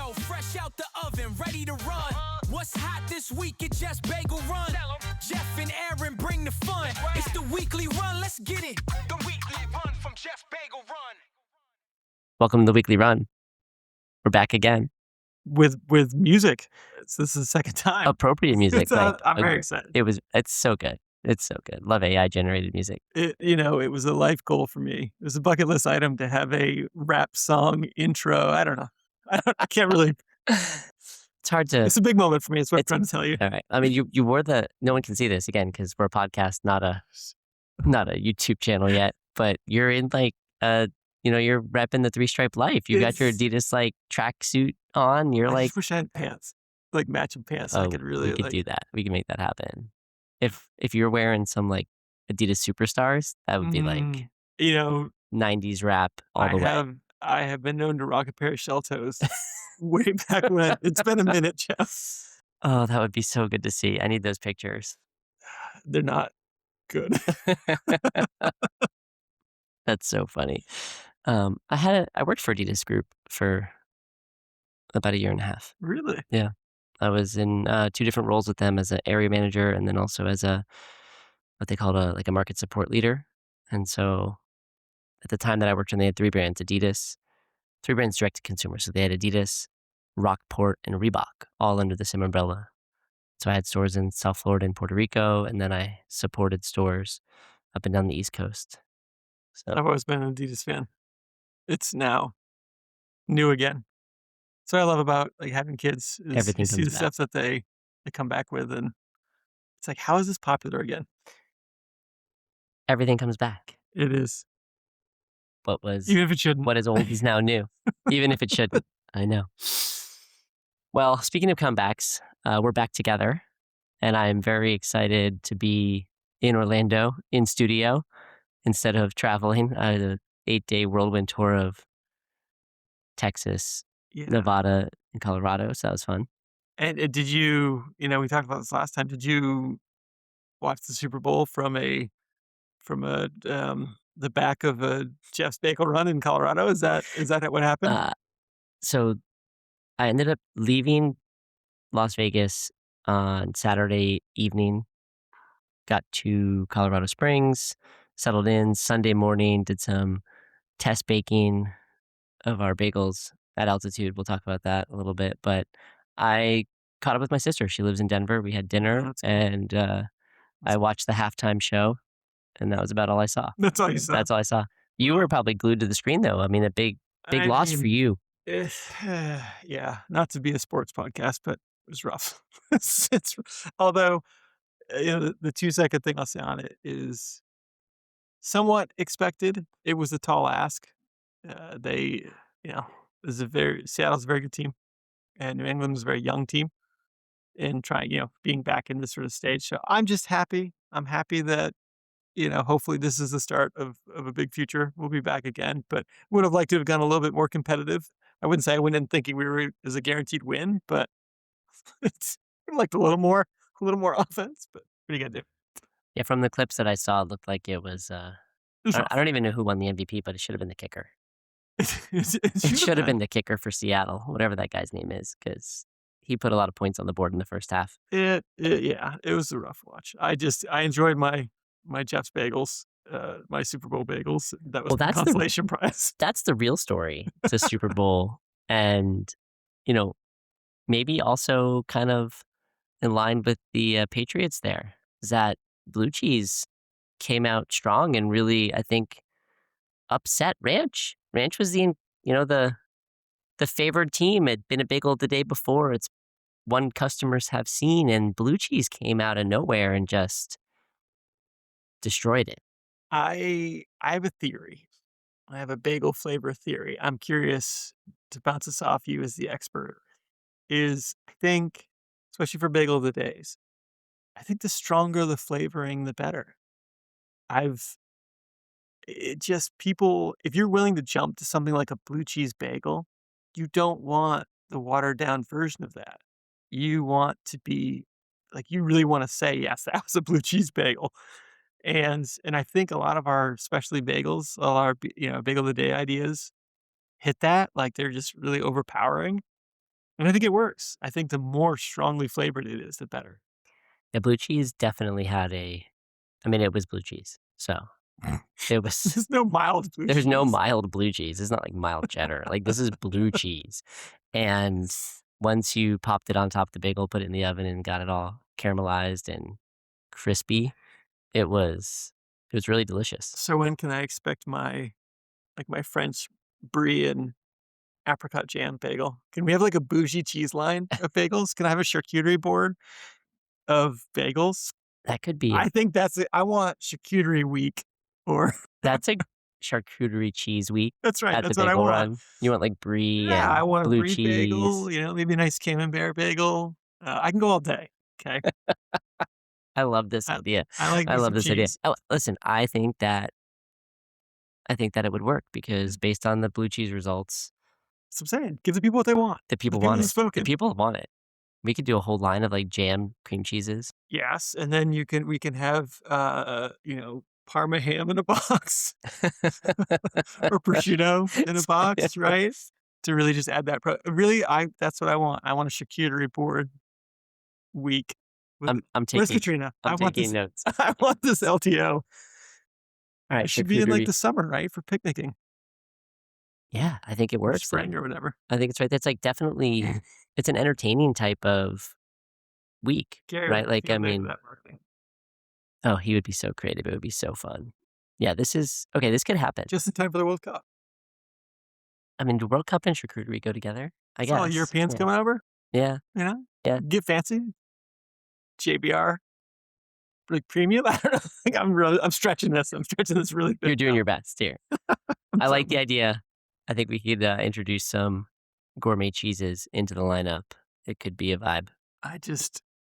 bro, fresh out the oven, ready to run. What's hot this week at Jeff's Bagel Run? Jeff and Aaron bring the fun. It's the weekly run, let's get it. The weekly run from Jeff's Bagel Run. Welcome to the weekly run. We're back again. With music. This is the second time. Appropriate music. I'm very excited. It's so good. It's so good. Love AI generated music. It was a life goal for me. It was a bucket list item to have a rap song intro. I don't know. I can't really. It's hard to. It's a big moment for me. That's what I'm trying to tell you. All right. I mean, you wore no one can see this again because we're a podcast, not a YouTube channel yet. But you're in you're repping the 3-stripe life. You got your Adidas tracksuit on. You're I just wish I had pants, like matching pants. I could really. We could do that. We can make that happen. If you're wearing some Adidas Superstars, that would be 90s rap all the way. I have been known to rock a pair of shell toes way back when. It's been a minute, Jeff. Oh, that would be so good to see. I need those pictures. They're not good. That's so funny. I worked for Adidas Group for about a year and a half. Really? Yeah. I was in 2 different roles with them as an area manager and then also as what they called a market support leader. And so at the time that I worked on, they had 3 brands, Adidas, 3 brands direct to consumer. So they had Adidas, Rockport, and Reebok all under the same umbrella. So I had stores in South Florida and Puerto Rico, and then I supported stores up and down the East Coast. So I've always been an Adidas fan. It's now new again. So what I love about having kids is Everything you see the comes stuff that they come back with, and it's like, how is this popular again? everything comes back. It is. Even if it shouldn't. What is old is now new. Even if it shouldn't. I know. Well, speaking of comebacks, we're back together, and I'm very excited to be in Orlando in studio instead of traveling. I had an 8-day whirlwind tour of Texas, Nevada, and Colorado, so that was fun. And did you, we talked about this last time, did you watch the Super Bowl from the back of a Jeff's Bagel Run in Colorado? Is that what happened? So I ended up leaving Las Vegas on Saturday evening, got to Colorado Springs, settled in Sunday morning, did some test baking of our bagels at altitude. We'll talk about that a little bit. But I caught up with my sister. She lives in Denver. We had dinner, and I watched the halftime show, and that was about all I saw. That's all you saw? That's all I saw. You were probably glued to the screen, though. I mean, a big loss for you. Yeah, not to be a sports podcast, but it was rough. Although, the 2-second thing I'll say on it is somewhat expected. It was a tall ask. Seattle's a very good team, and New England was a very young team. And trying, being back in this sort of stage. So I'm just happy. I'm happy that, hopefully this is the start of a big future. We'll be back again, but would have liked to have gone a little bit more competitive. I wouldn't say I went in thinking it was a guaranteed win, but it's like a little more offense. But what are you gonna do? Yeah, from the clips that I saw, it looked like it was. I don't even know who won the MVP, but it should have been the kicker. It should have been the kicker for Seattle, whatever that guy's name is, because he put a lot of points on the board in the first half. It was a rough watch. I enjoyed my Jeff's bagels, my Super Bowl bagels. That was the consolation prize. That's the real story to Super Bowl. And, maybe also kind of in line with the Patriots there, is that blue cheese came out strong and really, I think, upset Ranch. Ranch was the favored team. Had been a bagel the day before. It's one customers have seen, and blue cheese came out of nowhere and just destroyed it. I have a theory. I have a bagel flavor theory. I'm curious to bounce this off you as the expert. I think, especially for bagel of the days, I think the stronger the flavoring, the better. If you're willing to jump to something like a blue cheese bagel, you don't want the watered down version of that. You want to be you really want to say, yes, that was a blue cheese bagel. And I think a lot of our specialty bagels, all our bagel of the day ideas hit that. They're just really overpowering. And I think it works. I think the more strongly flavored it is, the better. The blue cheese definitely had I mean, it was blue cheese. So it was, There's no mild blue there's no cheese. mild blue cheese. It's not like mild cheddar. Like, this is blue cheese. And once you popped it on top of the bagel, put it in the oven and got it all caramelized and crispy, it was really delicious. So when can I expect my French brie and apricot jam bagel? Can we have like a bougie cheese line of bagels? Can I have a charcuterie board of bagels? That could be I think that's it. I want charcuterie week, or that's a charcuterie cheese week that's right. at the That's what I bagel want. run. You want like brie Yeah, I and want a blue brie bagel. cheese. Maybe a nice camembert bagel. I can go all day. Okay, I love this I, idea. I like I me love some this idea. cheese. Oh, listen, I think that it would work because based on the blue cheese results, So I'm saying, give the people what they want. the The people people want have it. The spoken. people want it. We could do a whole line of like jam cream cheeses. Yes, and then we can have Parma ham in a box or prosciutto in a box, right? To really just add that. Really, that's what I want. I want a charcuterie board week. Where's Katrina? I I'm want taking this. notes. I want this LTO. All right, It should be in like charcuterie. the summer, right, for picnicking Yeah, I think it or works spring then. or whatever. I think it's right. That's like definitely, it's an entertaining type of week, Gary right? would Like, I feel big with mean, that marketing. oh, he would be so creative. It would be so fun. Yeah, this is okay. This could happen. Just in time for the World Cup. I mean, do World Cup and charcuterie go together? I It's all guess. Europeans Yeah. coming over. Yeah. Yeah. Get fancy. JBR. Like premium? I don't know. Like I'm stretching this. I'm stretching this really big. You're doing now. your best here. I'm I like the trying. idea. I think we could introduce some gourmet cheeses into the lineup. It could be a vibe.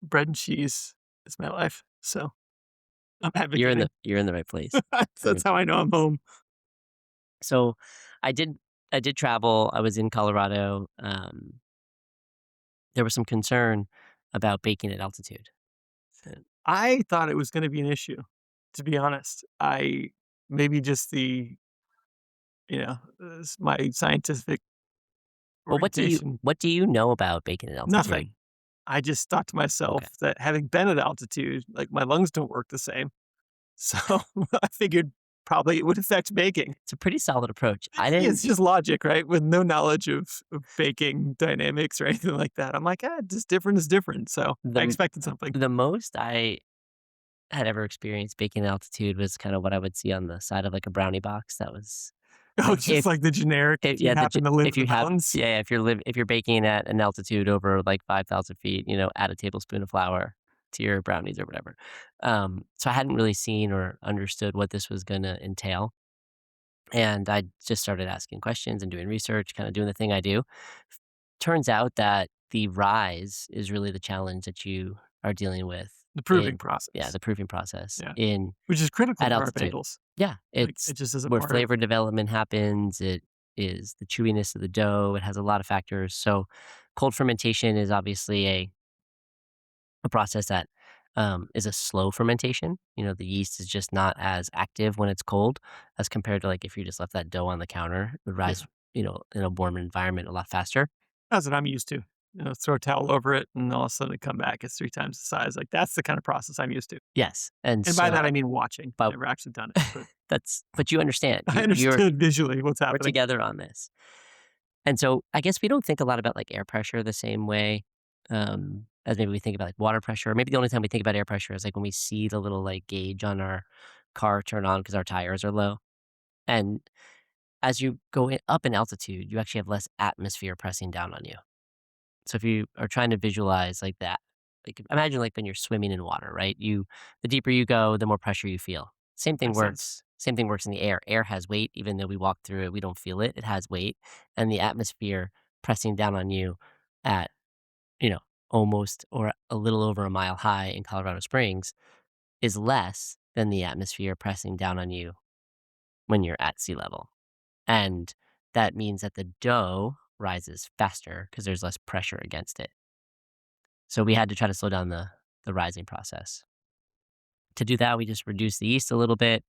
Bread and cheese is my life. So I'm You're advocating. in the right place. That's how I know I'm home. So I did travel. I was in Colorado. There was some concern about baking at altitude. I thought it was going to be an issue, to be honest. Maybe just my scientific Well, orientation. what do you know about baking at altitude? Nothing. I just thought to myself Okay. that having been at altitude, like my lungs don't work the same. So I figured probably it would affect baking. It's a pretty solid approach. It's just logic, right? With no knowledge of baking dynamics or anything like that. I'm like, just different is different. So I expected something. The most I had ever experienced baking at altitude was kind of what I would see on the side of like a brownie box. That was Oh, like it's just like the generic. If you happen to live in the mountains. if you're baking at an altitude over like 5,000 feet, add a tablespoon of flour to your brownies or whatever. So I hadn't really seen or understood what this was going to entail. And I just started asking questions and doing research, kind of doing the thing I do. Turns out that the rise is really the challenge that you are dealing with. The proving process. Yeah, the proving process Yeah. Which is critical at for our altitude. bagels. Yeah, Like, it's it just is a where part flavor development happens. It is the chewiness of the dough. It has a lot of factors. So cold fermentation is obviously a process that is a slow fermentation. The yeast is just not as active when it's cold as compared to like if you just left that dough on the counter, it would rise, in a warm environment a lot faster. That's what I'm used to. Throw a towel over it and all of a sudden it come back. It's 3 times the size. Like that's the kind of process I'm used to. Yes, and by that I mean watching. but- I've never actually done it. But but you understand. I You're understood visually what's we're happening. together on this. And so I guess we don't think a lot about like air pressure the same way as maybe we think about like water pressure. Or maybe the only time we think about air pressure is like when we see the little like gauge on our car turn on because our tires are low. And as you go up in altitude, you actually have less atmosphere pressing down on you. So if you are trying to visualize like that, like imagine like when you're swimming in water, right? The deeper you go, the more pressure you feel. Same thing Makes works. sense. Same thing works in the air. Air has weight, even though we walk through it, we don't feel it. It has weight, and the atmosphere pressing down on you at almost or a little over a mile high in Colorado Springs is less than the atmosphere pressing down on you when you're at sea level, and that means that the dough rises faster because there's less pressure against it. So we had to try to slow down the rising process. To do that, we just reduced the yeast a little bit,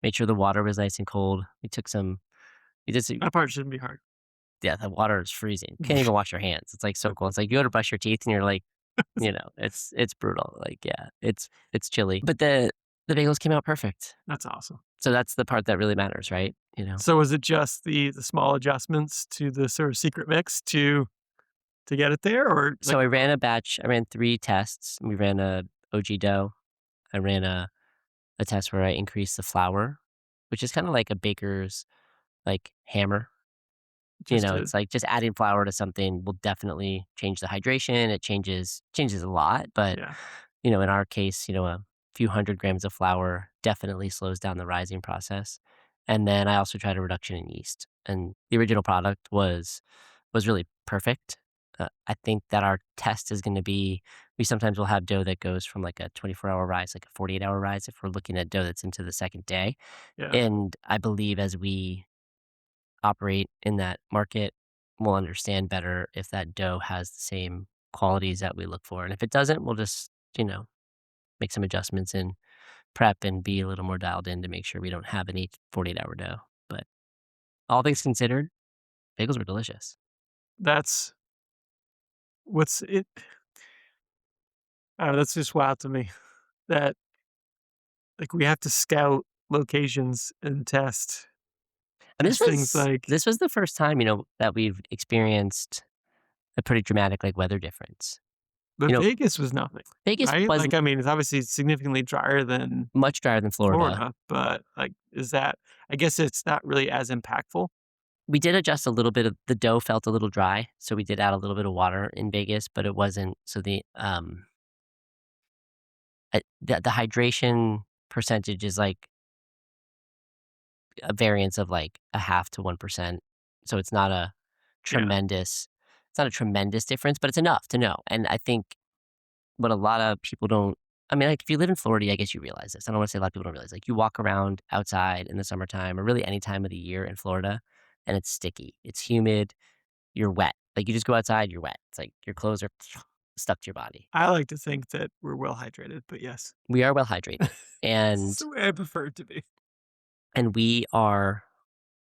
made sure the water was nice and cold. We did some That part shouldn't be hard. yeah, the water is freezing. You can't even wash your hands. It's like so cold. It's like you go to brush your teeth and you're like, it's brutal. Like, yeah, it's chilly. But the bagels came out perfect. That's awesome. So that's the part that really matters, right? So was it just the small adjustments to the sort of secret mix to get it there, or So I ran a batch. I ran 3 tests. We ran a OG dough. I ran a test where I increased the flour, which is kind of like a baker's like hammer. just to It's like just adding flour to something will definitely change the hydration. It changes a lot, but yeah in our case, a few hundred grams of flour definitely slows down the rising process. And then I also tried a reduction in yeast, and the original product was really perfect. I think that our test is going to be we sometimes will have dough that goes from like a 24-hour rise, like a 48-hour rise, if we're looking at dough that's into the second day. yeah. And I believe as we operate in that market, we'll understand better if that dough has the same qualities that we look for. And if it doesn't, we'll just, make some adjustments in prep and be a little more dialed in to make sure we don't have any 48-hour dough. But all things considered, bagels were delicious. That's what's it. I don't know, that's just wild to me that like we have to scout locations and test And this things was like this was the first time, that we've experienced a pretty dramatic like weather difference. but You know, Vegas was nothing, Vegas right? was Like I mean, it's obviously significantly drier than much drier than Florida. Florida, but like is that I guess it's not really as impactful. We did adjust a little bit of the dough felt a little dry, so we did add a little bit of water in Vegas, but it wasn't so the hydration percentage is like a variance of like a half to 1%. So Yeah. it's not a tremendous difference, but it's enough to know. And I think what a lot of people don't I mean, like, if you live in Florida, I guess you realize this. I don't wanna say a lot of people don't realize, like, you walk around outside in the summertime or really any time of the year in Florida, and it's sticky. It's humid. You're wet. Like, you just go outside, you're wet. It's like your clothes are stuck to your body. I like to think that we're well hydrated, but yes. We are well hydrated, This is and the way I prefer it to be. we are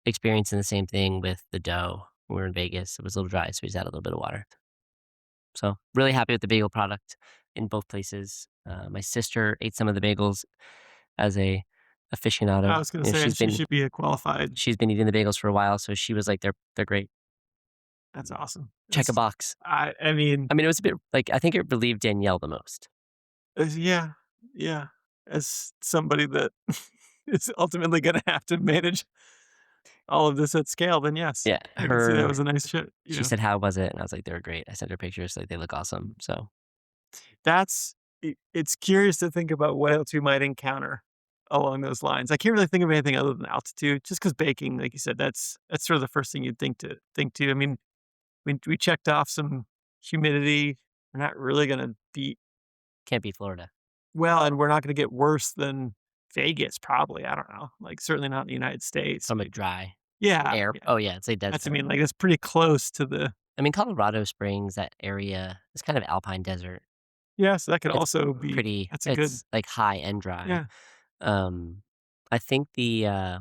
experiencing the same thing with the dough. When we were in Vegas. It was a little dry, so we just added a little bit of water. So, really happy with the bagel product in both places. My sister ate some of the bagels as a I aficionado. was gonna say she should be a qualified. She's been eating the bagels for a while, so she was like, "They're great. That's awesome. Check a box." I mean, I mean, it was a bit like I think it relieved Danielle the most. yeah, yeah. As somebody that is ultimately gonna have to manage all of this at scale, then yes, Yeah, I can see that was a nice shit. she said, "How was it?" And I was like, "They were great." I sent her pictures, like, "They look awesome." So, That's it's curious to think about what else we might encounter along those lines. I can't really think of anything other than altitude, just because baking, like you said, that's sort of the first thing you'd think to. I mean, we checked off some humidity. We're not really gonna beat can't beat Florida well, and we're not gonna get worse than Vegas, probably. I don't know. Like certainly not in the United States. from a dry Yeah, air. yeah. Oh, yeah, it's like dead That's I center. mean, like that's pretty close to the I mean, Colorado Springs, that area is kind of alpine desert. yeah. So that could It's also be pretty that's a good it's, like, high and dry. yeah. Um, I think the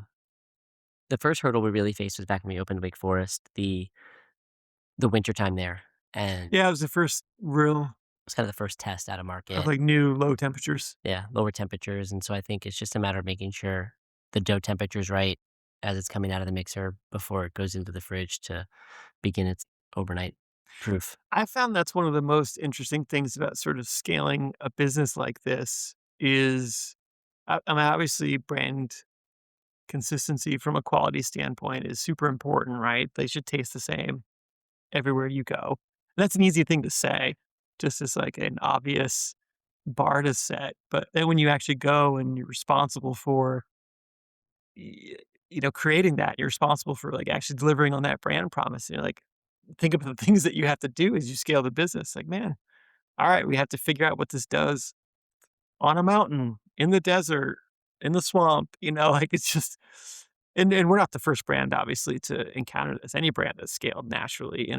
first hurdle we really faced was back when we opened Wake Forest, the wintertime there, and Yeah, it was the first real it's kind of the first test out of of market. like new low temperatures. Yeah, lower temperatures, and so I think it's just a matter of making sure the dough temperature is right as it's coming out of the mixer before it goes into the fridge to begin its overnight proof. I found that's one of the most interesting things about sort of scaling a business like this is I mean, obviously brand consistency from a quality standpoint is super important, right? They should taste the same everywhere you go. That's an easy thing to say, just as like an obvious bar to set. But then when you actually go and you're responsible for, creating that, you're responsible for like actually delivering on that brand promise. You're like, think of the things that you have to do as you scale the business. Like, man, all right, we have to figure out what this does on a mountain, in the desert, in the swamp, like it's just and we're not the first brand obviously to encounter this. Any brand that's scaled naturally,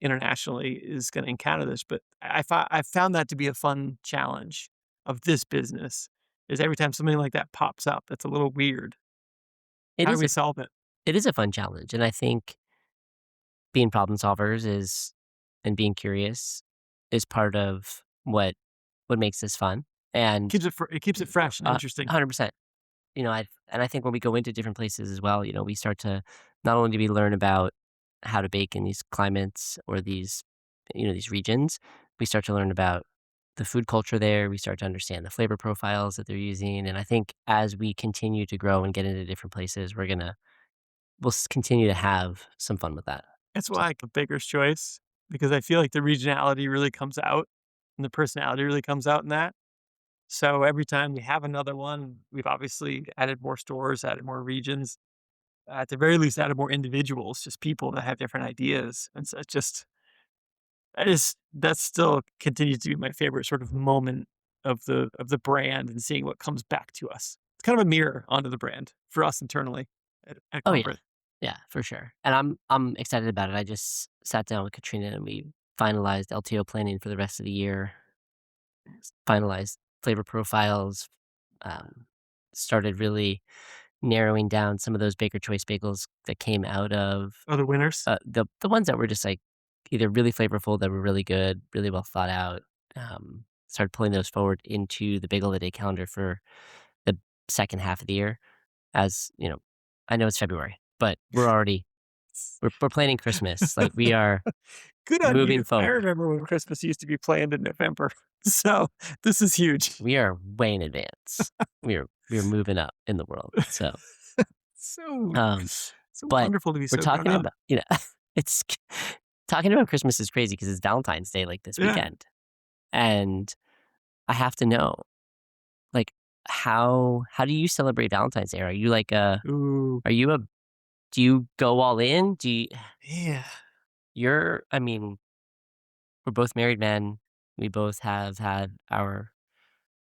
internationally is going to encounter this, but I found that to be a fun challenge of this business is every time something like that pops up that's a little weird. It How do is we a solve it? it is a fun challenge, and I think being problem solvers and being curious is part of what makes this fun. And It keeps it fresh and interesting. 100%. I think when we go into different places as well, we start to not only do we learn about how to bake in these climates or these regions, we start to learn about the food culture there. We start to understand the flavor profiles that they're using. And I think as we continue to grow and get into different places, we'll continue to have some fun with that. That's why I like the Baker's Choice, because I feel like the regionality really comes out and the personality really comes out in that. So every time we have another one, we've obviously added more stores, added more regions, at the very least added more individuals, just people that have different ideas. And so that still continues to be my favorite sort of moment of the brand and seeing what comes back to us. It's kind of a mirror onto the brand for us internally at Oh yeah. corporate. Yeah, for sure. And I'm excited about it. I just sat down with Katrina and we finalized LTO planning for the rest of the year, finalized flavor profiles, um, started really narrowing down some of those Baker Choice bagels that came out of Other winners. the ones that were just like either really flavorful, that were really good, really well thought out. Started pulling those forward into the Bagel of the Day calendar for the second half of the year. As you know, I know it's February, but we're planning Christmas. Like we are Good on moving you. I forward. remember when Christmas used to be planned in November. So this is huge. We are way in advance. We are moving up in the world. So, So um, so but wonderful to be we're so grown talking up. about it's talking about Christmas is crazy because it's Valentine's Day like this Yeah. weekend, and I have to know like how do you celebrate Valentine's Day? Are you like Ooh, are you a do you go all in? yeah. I mean, we're both married men. We both have had our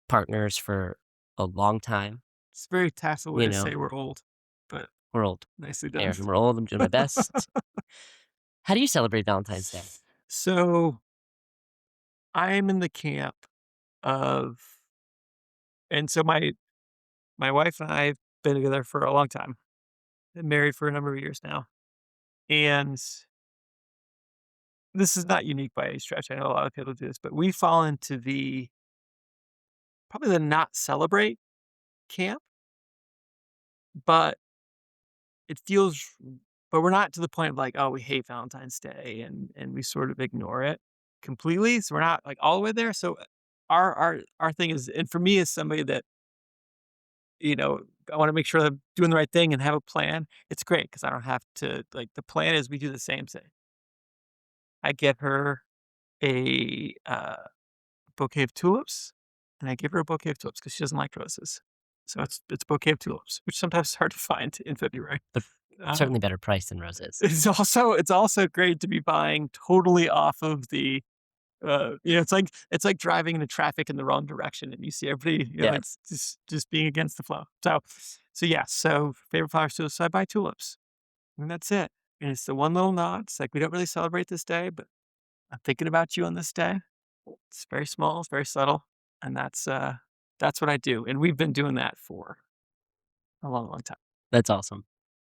partners for a long time. It's a very tactful way You to know, say we're old, but we're old. nicely done. Aaron, we're old. I'm doing my best. How do you celebrate Valentine's Day? So I'm in the camp of, and so my wife and I have been together for a long time, been married for a number of years now, and this is not unique by any stretch. I know a lot of people do this, but we fall into the probably the not celebrate camp, but it feels, but we're not to the point of like, oh, we hate Valentine's Day and we sort of ignore it completely. So we're not like all the way there. So our thing is, and for me as somebody that, you know, I want to make sure that I'm doing the right thing and have a plan. It's great because I don't have to, like, the plan is we do the same thing. I get her a bouquet of tulips, and I give her a bouquet of tulips because she doesn't like roses. So it's a bouquet of tulips, which sometimes is hard to find in February. But Uh, certainly better price than roses. it's also great to be buying totally off of the, it's like driving into traffic in the wrong direction and you see everybody, Yeah, it's just being against the flow. So yeah, so favorite flowers tulips, so I buy tulips and that's it. And it's the one little nod. It's like we don't really celebrate this day, but I'm thinking about you on this day. It's very small, it's very subtle, and that's what I do. And we've been doing that for a long, long time. that's awesome.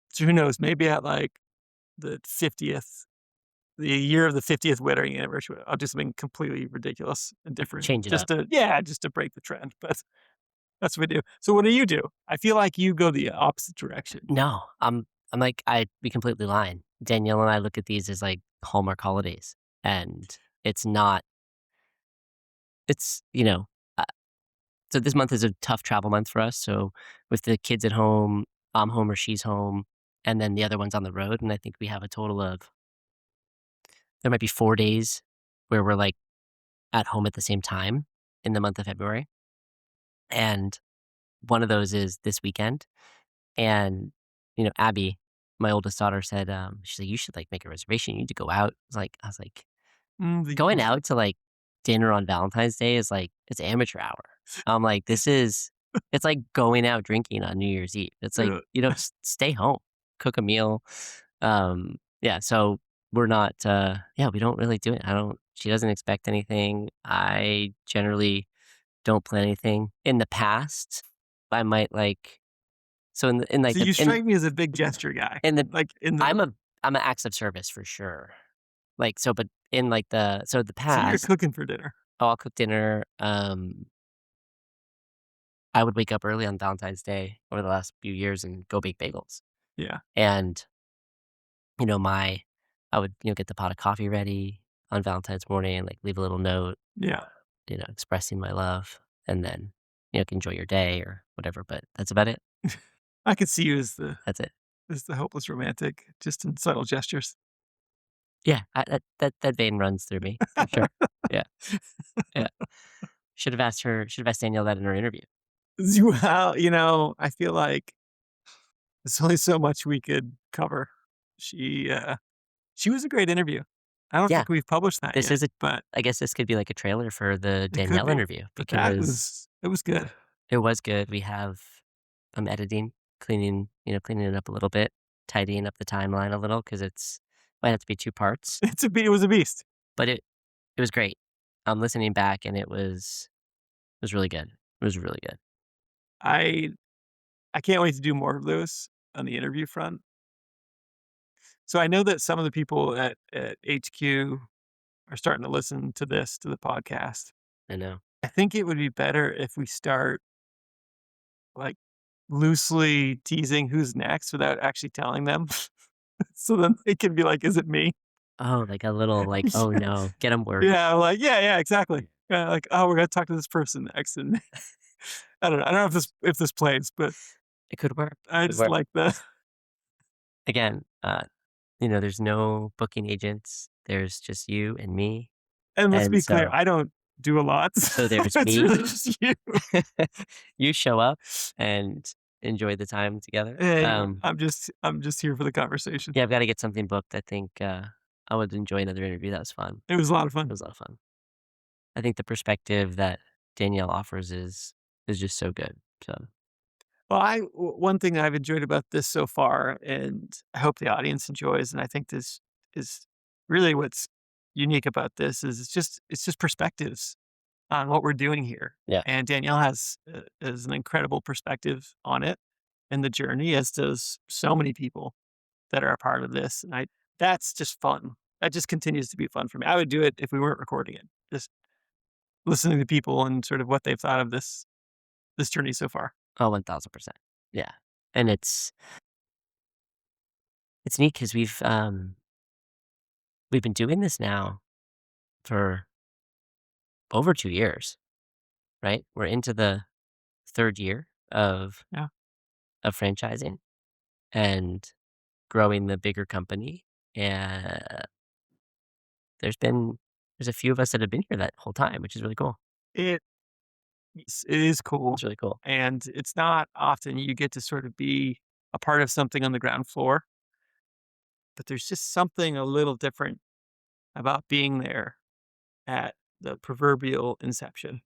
So who knows? Maybe at like the 50th, the year of the 50th wedding anniversary, I'll do something completely ridiculous and different, Change it up. just to break the trend. But that's what we do. So what do you do? I feel like you go the opposite direction. No, I'm like I'd be completely lying. Danielle and I look at these as like Hallmark holidays, and it's not. It's uh, so this month is a tough travel month for us. So with the kids at home, I'm home or she's home, and then the other one's on the road. And I think we have a total of there might be 4 days where we're like at home at the same time in the month of February, and one of those is this weekend. And Abby, my oldest daughter, said, she's like, "You should like make a reservation. You need to go out." I was like, going out to like dinner on Valentine's Day is like it's amateur hour. I'm like, it's like going out drinking on New Year's Eve. It's like Yeah. stay home, cook a meal. Yeah, so we're not. Yeah, we don't really do it. I don't. She doesn't expect anything. I generally don't plan anything. In the past, I might like. So in like So the you strike me as a big gesture guy. in the Like in the I'm I'm an acts of service for sure. Like, so, but in like the So you're past, cooking for dinner. I'll cook dinner. I would wake up early on Valentine's Day over the last few years and go bake bagels. Yeah. And, you know, I would, get the pot of coffee ready on Valentine's morning, like leave a little note, Yeah. expressing my love, and then, enjoy your day or whatever. But that's about it. I could see you That's it. as the hopeless romantic, just in subtle gestures. Yeah, that vein runs through me for sure. Yeah, yeah. Should have asked Danielle that in her interview. Well, I feel like there's only so much we could cover. She she was a great interview. I don't Yeah, think we've published that this yet, is a. but I guess this could be like a trailer for the it could Danielle be. interview But that because was it was good. it was good. I'm editing, cleaning it up a little bit, tidying up the timeline a little because it's might have to be 2 parts, It was a beast. but it was great. I'm listening back and it was really good. It was really good. I I can't wait to do more of those on the interview front. So I know that some of the people at HQ are starting to listen to the podcast. I know. I think it would be better if we start like loosely teasing who's next without actually telling them. So then they can be like, "Is it me?" Oh, like a little like, "Oh, no." Get them worried. Yeah, like, yeah, exactly. Yeah, like, "Oh, we're gonna talk to this person next," and I don't know. I don't know if this plays, but It could work. I Could just work. like the Again, there's no booking agents. There's just you and me, and let's and be clear, so I don't do a lot. so there's It's me. really just you. You show up and enjoy the time together. Hey, I'm just here for the conversation. Yeah, I've gotta get something booked. I think, I would enjoy another interview. That was fun. It was a lot of It fun. was a lot of fun. I think the perspective that Danielle offers is just so good. So, Well, one thing that I've enjoyed about this so far, and I hope the audience enjoys, and I think this is really what's unique about this is it's just perspectives on what we're doing here. yeah. And Danielle has an incredible perspective on it and the journey, as does so many people that are a part of this. And that's just fun. That just continues to be fun for me. I would do it if we weren't recording it. Just listening to people and sort of what they've thought of this journey so far. Oh, 1000%. Yeah. And it's neat because we've been doing this now for over 2 years, right? We're into the 3rd year Yeah. of franchising and growing the bigger company, and there's a few of us that have been here that whole time, which is really cool. It it is cool. It's really cool. And it's not often you get to sort of be a part of something on the ground floor, but there's just something a little different about being there at the proverbial inception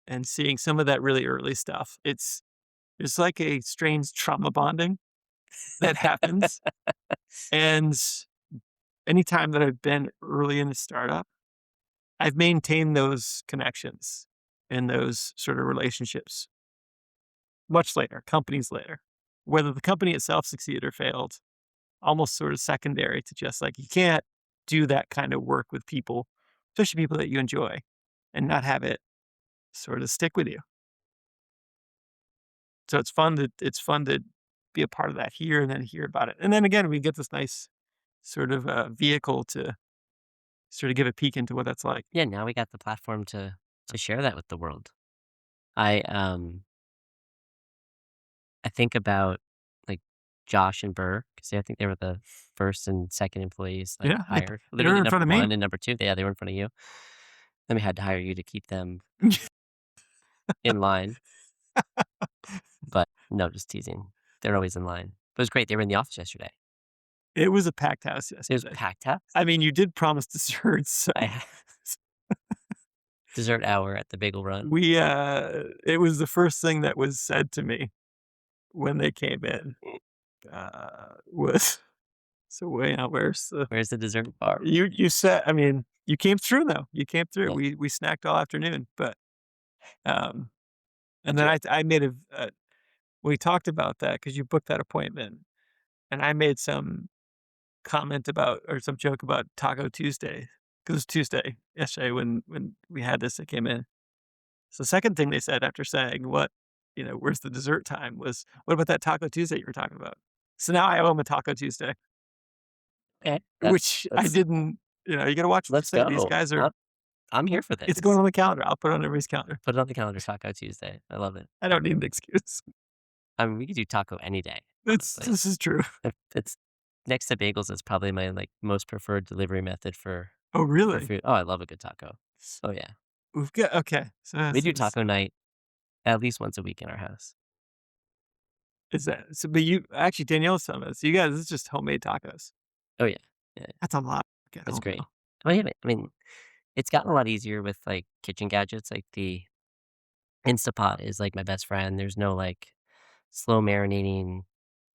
and seeing some of that really early stuff. It's like a strange trauma bonding that happens. And anytime that I've been early in a startup, I've maintained those connections and those sort of relationships much later, companies later. Whether the company itself succeeded or failed, almost sort of secondary to just like you can't do that kind of work with people, especially people that you enjoy, and not have it sort of stick with you. So it's fun to be a part of that here and then hear about it. And then again, we get this nice sort of vehicle to sort of give a peek into what that's like. Yeah, now we got the platform to share that with the world. I, I think about, like, Josh and Burr because I think they were the 1st and 2nd employees, like, Yeah, hired. they were Literally in front number of me. 1 and number 2. Yeah, they were in front of you. Then we had to hire you to keep them in line, but no, just teasing. They're always in line. But it was great. They were in the office yesterday. It was a packed house It was yesterday. packed house. I mean, you did promise desserts, so I had dessert hour at the Bagel Run. it was the first thing that was said to me when they came in, was, "So, wait, now where's the" Where's the dessert bar? you said, I mean, you came through though. You came through. Yeah. We snacked all afternoon, but, um, and then Enjoy I made we talked about that because you booked that appointment, and I made some comment about or some joke about Taco Tuesday because it was Tuesday yesterday when we had this. It came in. So the second thing they said after saying where's the dessert time was, what about that Taco Tuesday you were talking about? So now I owe him a Taco Tuesday, Okay, which I didn't. You got to watch what you let's say. These go. guys are. I'm here for It's this. going on the calendar. I'll put it on everybody's calendar. Put it on the calendar, Taco Tuesday. I love it. I don't need an excuse. I mean, we could do taco any day. Honestly, This is true. it's next to bagels. It's probably my most preferred delivery method for Oh, really? food. Oh, I love a good taco. Oh yeah, We've got okay. So we do taco night at least once a week in our house. is that so? But you actually Danielle's telling us you guys. It's just homemade tacos. Oh yeah, yeah, That's a lot. At it's home, great. though. Well, yeah, I mean, it's gotten a lot easier with kitchen gadgets. Like the Instapot is like my best friend. There's no slow marinating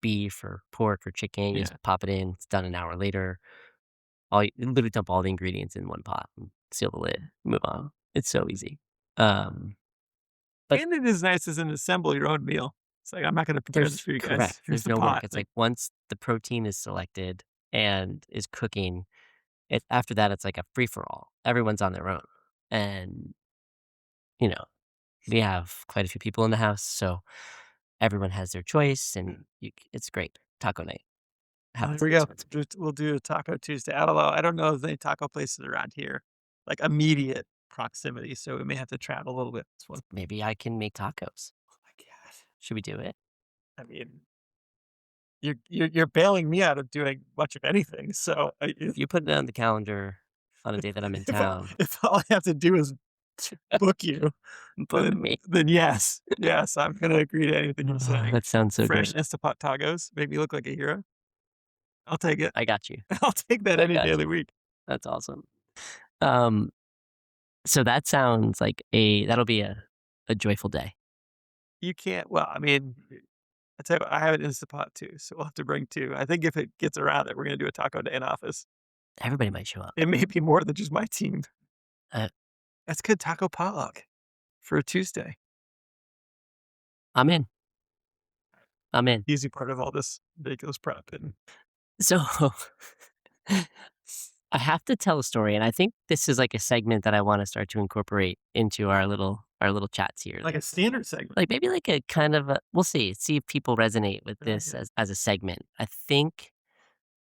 beef or pork or chicken. You Yeah. just pop it in. It's done an hour later. You literally dump all the ingredients in one pot and seal the lid. Move on. It's so easy. Um, But- And it is nice as an assemble your own meal. It's like I'm not going to prepare this there's for you guys. correct. Here's There's the no pot. work. It's like once the protein is selected and is cooking, after that it's like a free for all. Everyone's on their own, and you know we have quite a few people in the house, so everyone has their choice, and it's great. Taco night. There we go. We'll do a Taco Tuesday. I don't know. I don't know if any taco places around here, like immediate proximity. So we may have to travel a little bit. This one. Maybe I can make tacos. Oh my god! Should we do it? I mean, you're bailing me out of doing much of anything. So If you put it on the calendar on a day that I'm in town, if all I have to do is book you, book me. then yes, I'm going to agree to anything you're saying. That sounds so Fresh good. Instapot tacos make me look like a hero. I'll take it. I got you. I'll take that I any got day of the you. week. That's awesome. So that sounds like that'll be a joyful day. You can't. Well, I mean, I tell you what, I have an Instapot too, so we'll have to bring two. I think if it gets around that we're going to do a taco day in office. Everybody might show up. It may be more than just my team. Uh, That's good taco potluck for a Tuesday. I'm in. Easy part of all this ridiculous prep. And So I have to tell a story, and I think this is like a segment that I want to start to incorporate into our little chats here. like a standard segment. Maybe like a kind of we'll see if people resonate with Good this idea. as a segment. I think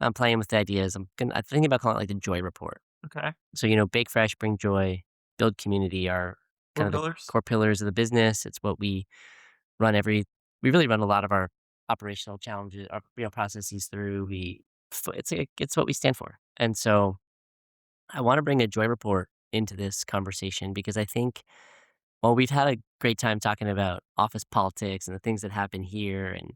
I'm playing with the ideas. I'm thinking about calling it like the joy report. Okay. So bake fresh, bring joy, build community are kind of the pillars. core pillars of the business. It's what we run we really run a lot of our operational challenges, our processes through. It's what we stand for. And so I want to bring a joy report into this conversation because I think while we've had a great time talking about office politics and the things that happen here and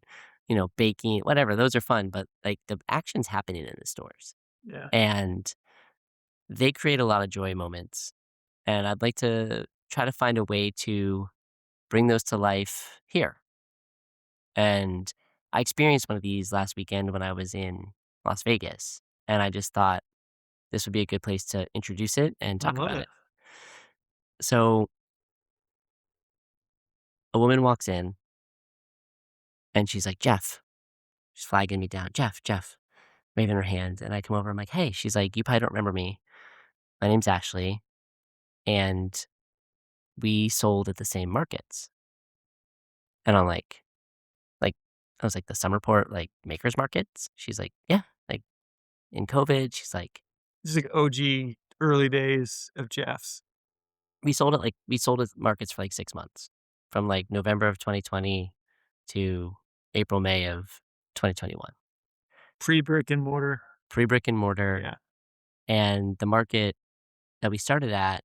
baking, whatever, those are fun, but the action's happening in the stores Yeah. and they create a lot of joy moments. And I'd like to try to find a way to bring those to life here. And I experienced one of these last weekend when I was in Las Vegas. And I just thought this would be a good place to introduce it and talk love about it. it. So a woman walks in and she's like, Jeff. She's flagging me down. Jeff, waving her hand. And I come over. I'm like, hey. She's like, you probably don't remember me. My name's Ashley. And we sold at the same markets. And I'm like, I was like, the Summerport, makers markets? She's like, yeah, in COVID. She's like, This is like OG early days of Jeff's. we sold at markets for 6 months from November of 2020 to April, May of 2021. Pre-brick and mortar. Pre-brick and mortar. Yeah. And the market that we started at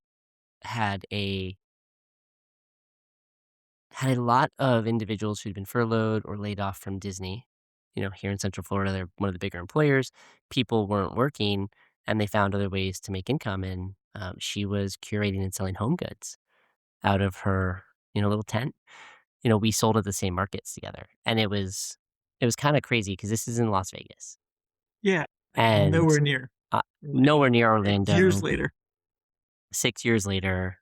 had a lot of individuals who'd been furloughed or laid off from Disney. Here in Central Florida, they're one of the bigger employers. People weren't working and they found other ways to make income. And she was curating and selling home goods out of her, little tent. We sold at the same markets together. And it was kind of crazy because this is in Las Vegas. Yeah. And nowhere near. Nowhere near Orlando. Years later. 6 years later,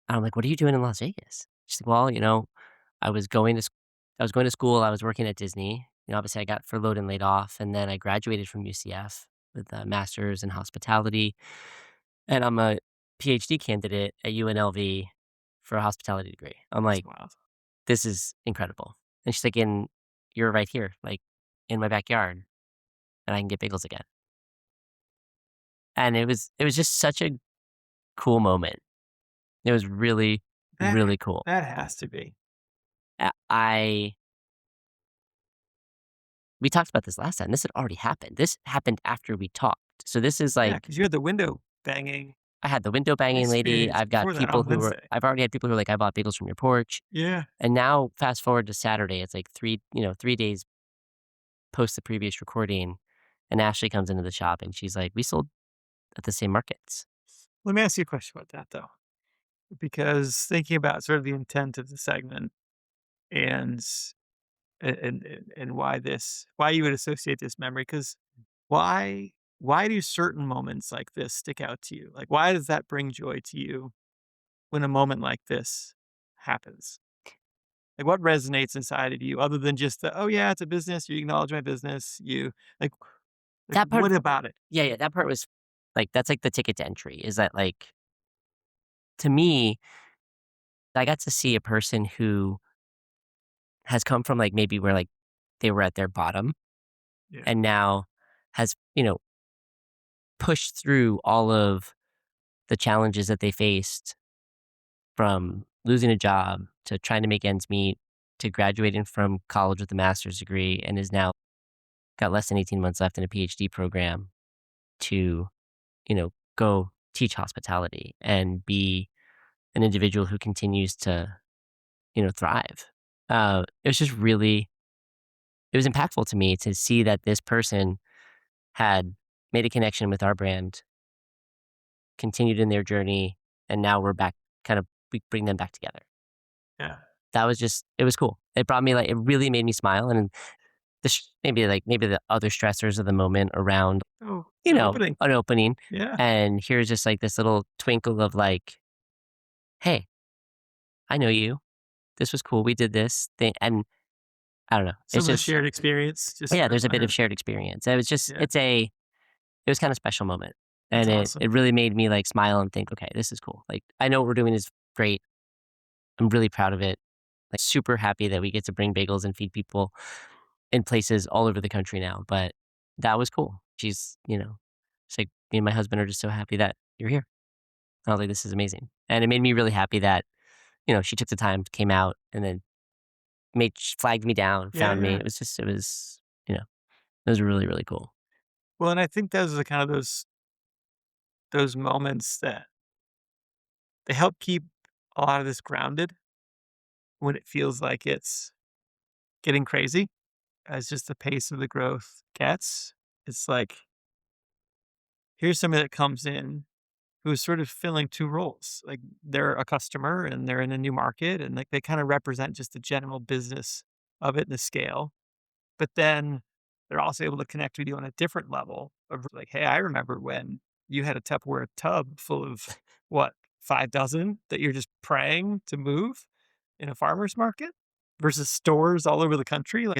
I'm like, what are you doing in Las Vegas? She's like, well, I was going to school. I was working at Disney. obviously I got furloughed and laid off, and then I graduated from UCF with a master's in hospitality, and I'm a PhD candidate at UNLV for a hospitality degree. I'm That's like, wild. this is incredible. And she's like, and you're right here, like in my backyard, and I can get bagels again. And it was just such a cool moment. It was really, That really cool. that has to be. I we talked about this last time. This had already happened. This happened after we talked. So this is Yeah, like because you had the window banging I had the window banging lady. experience before that on Wednesday. I've already had people who are like, I bought bagels from your porch. Yeah. And now fast forward to Saturday, it's like 3 days post the previous recording. And Ashley comes into the shop and she's like, we sold at the same markets. Let me ask you a question about that, though, because thinking about sort of the intent of the segment and and why you would associate this memory, because why do certain moments like this stick out to you? Like, why does that bring joy to you when a moment like this happens? Like, what resonates inside of you other than just the, "Oh, yeah, it's a business, you acknowledge my business," you like That part, what about it? yeah, yeah, that part was like, that's like the ticket to entry is that like, to me, I got to see a person who has come from like maybe where like they were at their bottom Yeah. and now has, pushed through all of the challenges that they faced from losing a job to trying to make ends meet to graduating from college with a master's degree and is now got less than 18 months left in a PhD program to, go teach hospitality and be an individual who continues to, thrive. It was just really, it was impactful to me to see that this person had made a connection with our brand, continued in their journey, and now we're back, we bring them back together. Yeah. That was just, it was cool. It brought me like, it really made me smile. And maybe the other stressors of the moment around, Oh, an opening. an opening. Yeah. And here's just like this little twinkle of like, hey, I know you. This was cool. We did this thing. And I don't know. Some It's of the just, shared experience just yeah, sort of there's a bit of layered. shared experience. It was just, Yeah. it was kind of special moment. That's And it, awesome. it really made me like smile and think, okay, this is cool. Like, I know what we're doing is great. I'm really proud of it. Like, super happy that we get to bring bagels and feed people in places all over the country now. But that was cool. She's like, me and my husband are just so happy that you're here. I was like, this is amazing. And it made me really happy that, she took the time, came out, and then flagged me down, Yeah, found me. yeah. It was really, really cool. Well, and I think those are kind of those moments that they help keep a lot of this grounded when it feels like it's getting crazy as just the pace of the growth gets. It's like, here's somebody that comes in who's sort of filling two roles. Like, they're a customer and they're in a new market and like they kind of represent just the general business of it and the scale. But then they're also able to connect with you on a different level of like, hey, I remember when you had a Tupperware tub full of what, 5 dozen that you're just praying to move in a farmer's market versus stores all over the country. Like,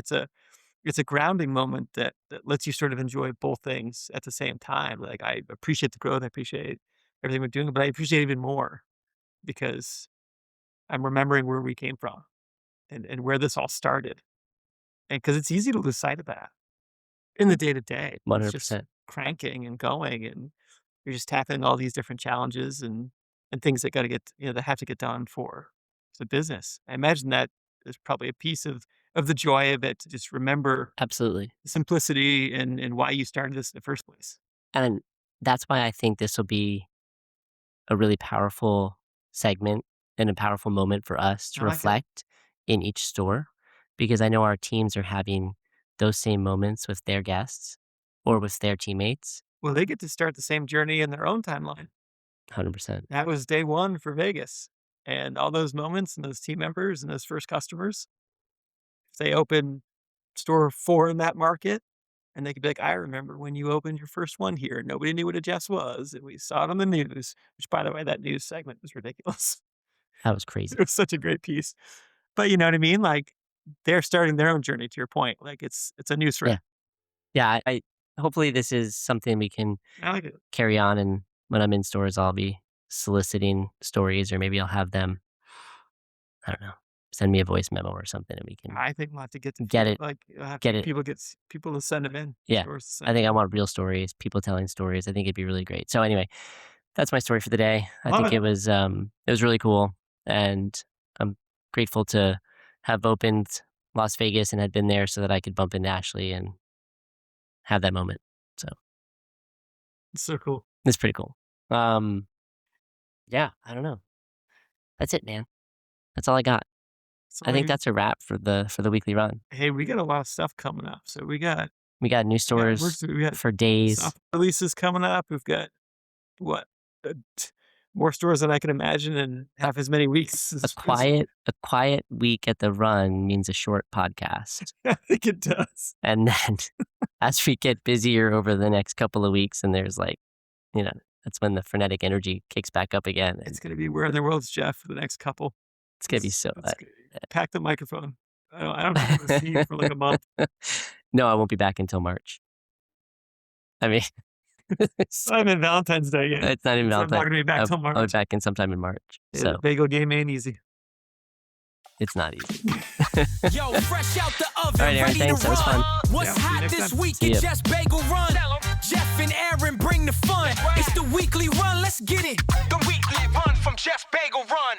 it's a grounding moment that lets you sort of enjoy both things at the same time. Like, I appreciate the growth, I appreciate everything we're doing, but I appreciate even more because I'm remembering where we came from and where this all started. And because it's easy to lose sight of that in the day to day. It's just 100%. cranking and going, and you're just tackling all these different challenges and things that got to get that have to get done for the business. I imagine that is probably a piece of the joy of it to just remember Absolutely. the simplicity and why you started this in the first place. And that's why I think this will be a really powerful segment and a powerful moment for us I to like it. reflect in each store because I know our teams are having those same moments with their guests or with their teammates. Well, they get to start the same journey in their own timeline. 100%. That was day one for Vegas, and all those moments and those team members and those first customers. If they open store 4 in that market, and they could be like, "I remember when you opened your first one here, nobody knew what a Jess was, and we saw it on the news," which, by the way, that news segment was ridiculous. That was It crazy. was such a great piece. But you know what I mean? Like, they're starting their own journey. To your point, like it's a new thread. Yeah. I hopefully this is something we can I like it. carry on, and when I'm in stores, I'll be soliciting stories, or maybe I'll have them, I don't know, send me a voice memo or something, and we can I think we'll have to get to get it. like have Get it. people people to send them in. Yeah. Stores to send I think I them in. want real stories, people telling stories. I think it'd be really great. So anyway, that's my story for the day. I Love think it. it was really cool, and I'm grateful to have opened Las Vegas and had been there so that I could bump into Ashley and have that moment. So It's so cool. it's pretty cool. Yeah, I don't know. That's it, man. That's all I got. So I think that's a wrap for the weekly run. hey, we got a lot of stuff coming up. So we got new stores we got for days. soft releases coming up. We've got what more stores than I can imagine in half as many weeks. A quiet week at the run means a short podcast. I think it does. And then as we get busier over the next couple of weeks, and there's that's when the frenetic energy kicks back up again. And It's going to be Where in the World's Jeff for the next couple. it's gonna be so. Pack the microphone. I don't think I'm going to see you for like a month. No, I won't be back until March. I mean, It's not even Valentine's Day yet. it's not even So I'm Valentine. not going to be back till March. I'll be back in sometime in March. Yeah, So the bagel game ain't easy. it's not easy. Yo, fresh out the oven, All right, Aaron, ready thanks. to That was run. fun. What's Yeah, see you hot next this time. week? See It's ya. just Bagel Run. Jeff and Aaron bring the fun. It's the weekly run. Let's get it. The weekly run from Jeff Bagel Run.